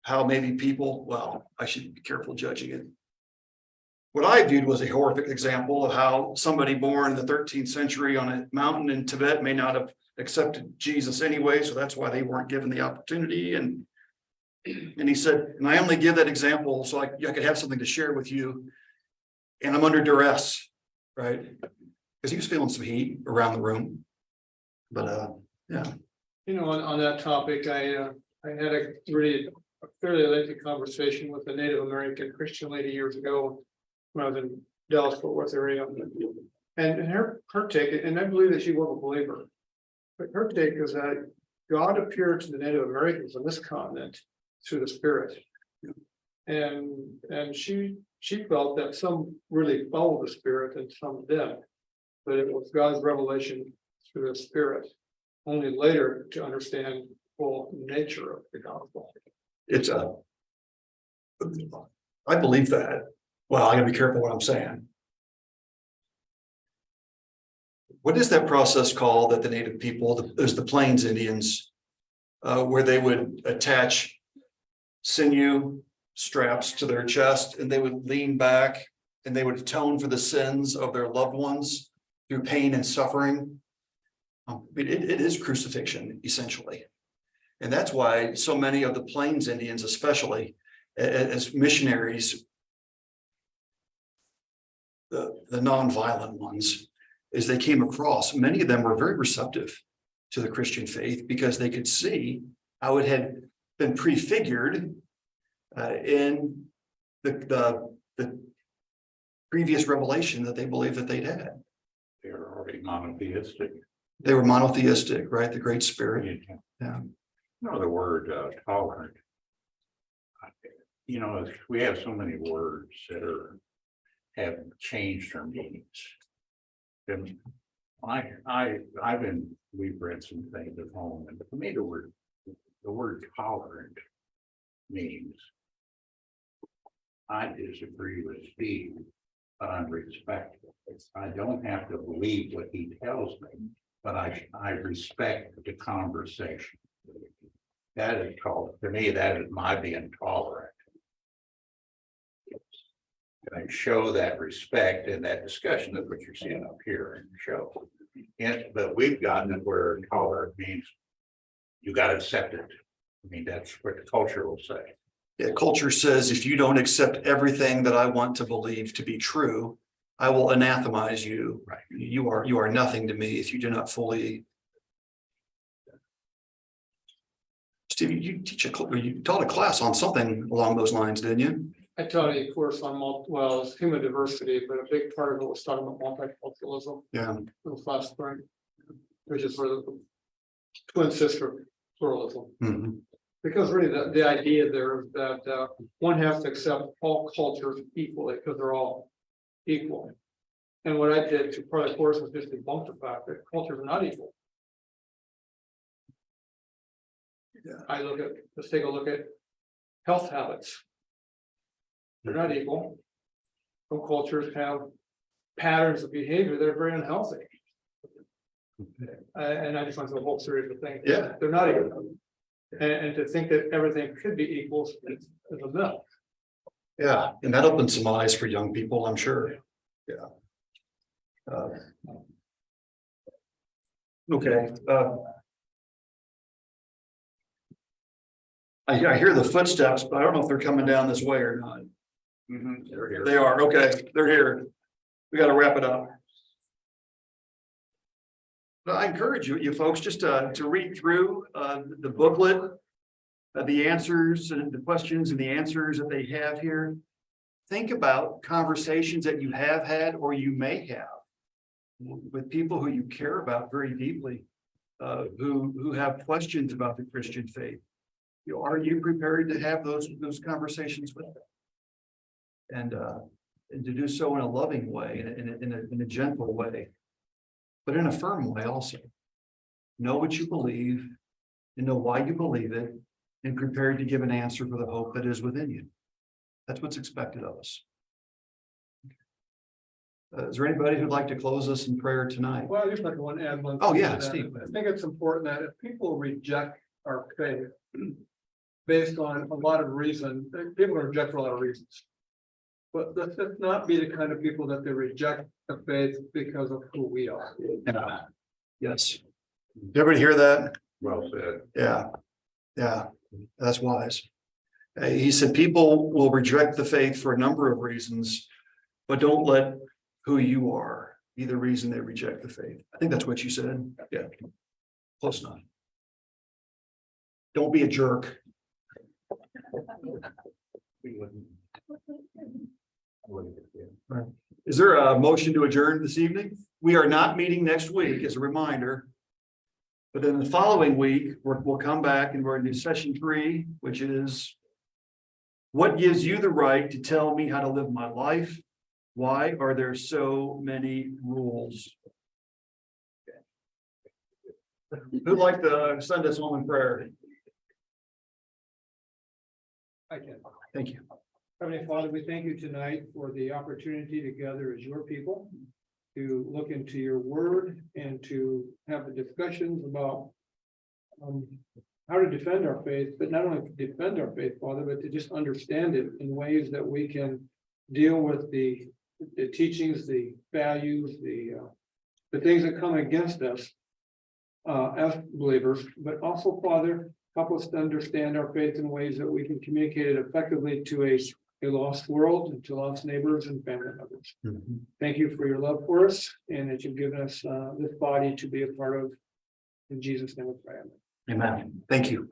how maybe people, well, I should be careful judging it. What I viewed was a horrific example of how somebody born in the 13th century on a mountain in Tibet may not have accepted Jesus anyway, so that's why they weren't given the opportunity. And he said, and I only give that example so I could have something to share with you. And I'm under duress, right? Because he was feeling some heat around the room. But yeah. You know, on that topic, I had a fairly lengthy conversation with a Native American Christian lady years ago when I was in Dallas Fort Worth area. And her take, and I believe that she was a believer, but her take is that God appeared to the Native Americans on this continent through the Spirit. And she felt that some really followed the Spirit and some didn't. But it was God's revelation through the Spirit, only later to understand the full nature of the gospel. It's I believe that. Well, I gotta be careful what I'm saying. What is that process called that the native people, there's the Plains Indians, where they would attach sinew straps to their chest and they would lean back and they would atone for the sins of their loved ones through pain and suffering. It is crucifixion, essentially. And that's why so many of the Plains Indians, especially as missionaries, the non-violent ones, as they came across, many of them were very receptive to the Christian faith because they could see how it had been prefigured in the previous revelation that they believed that they'd had. They were already monotheistic. They were monotheistic, right? The Great Spirit. Yeah. You know, the word tolerant. You know, we have so many words that have changed their meanings. And we've read some things at home, and for me, the word tolerant means I disagree with Steve, but I'm respectful. I don't have to believe what he tells me, but I respect the conversation. That is called, to me, that is my being tolerant. And I show that respect in that discussion. That's what you're seeing up here in the show. And, but we've gotten it where tolerant means you got to accept it. I mean, that's what the culture will say. Yeah, culture says if you don't accept everything that I want to believe to be true, I will anathemize you. Right. You are nothing to me if you do not fully. Steve, you taught a class on something along those lines, didn't you? I taught a course on it's human diversity, but a big part of it was talking about multiculturalism. Yeah. Last spring, which is for the twin sister pluralism. Mhm. Because really the idea there is that one has to accept all cultures equally because they're all equal. And what I did to part of the course was just debunk the fact that cultures are not equal. Yeah. Let's take a look at health habits. They're not equal. Some cultures have patterns of behavior that are very unhealthy. And I just went through a whole series of things. Yeah. They're not equal. And to think that everything could be equal is a myth. Yeah, and that opens some eyes for young people, I'm sure. Yeah. Okay. I hear the footsteps, but I don't know if they're coming down this way or not. They're here. They are, okay, they're here. We gotta wrap it up. But I encourage you folks, just to read through the booklet. The answers and the questions and the answers that they have here. Think about conversations that you have had or you may have. With people who you care about very deeply, who have questions about the Christian faith. You know, are you prepared to have those conversations with them? And to do so in a loving way, in a gentle way, but in a firm way also. Know what you believe and know why you believe it, and prepared to give an answer for the hope that is within you. That's what's expected of us. Is there anybody who'd like to close us in prayer tonight? Well, I just like to want to add one. Oh, thing yeah, to that. Steve. I think it's important that if people reject our faith based on a lot of reason, people reject for a lot of reasons. But let's just not be the kind of people that they reject the faith because of who we are. Yeah. Yes. Did everybody hear that? Well said. Yeah. Yeah, that's wise. He said people will reject the faith for a number of reasons, but don't let who you are be the reason they reject the faith. I think that's what you said. Yeah. Close enough. Don't be a jerk. Is there a motion to adjourn this evening? We are not meeting next week, as a reminder. But then the following week, we'll come back and we're in session 3, which is what gives you the right to tell me how to live my life? Why are there so many rules? Who'd like to send us home in prayer? I can. Thank you. Heavenly Father, we thank you tonight for the opportunity to gather as your people, to look into your word and to have the discussions about how to defend our faith, but not only to defend our faith, Father, but to just understand it in ways that we can deal with the teachings, the values, the things that come against us as believers, but also, Father, help us to understand our faith in ways that we can communicate it effectively to a lost world and to lost neighbors and family members. Thank you for your love for us and that you've given us this body to be a part of. In Jesus' name we pray. Amen. Thank you.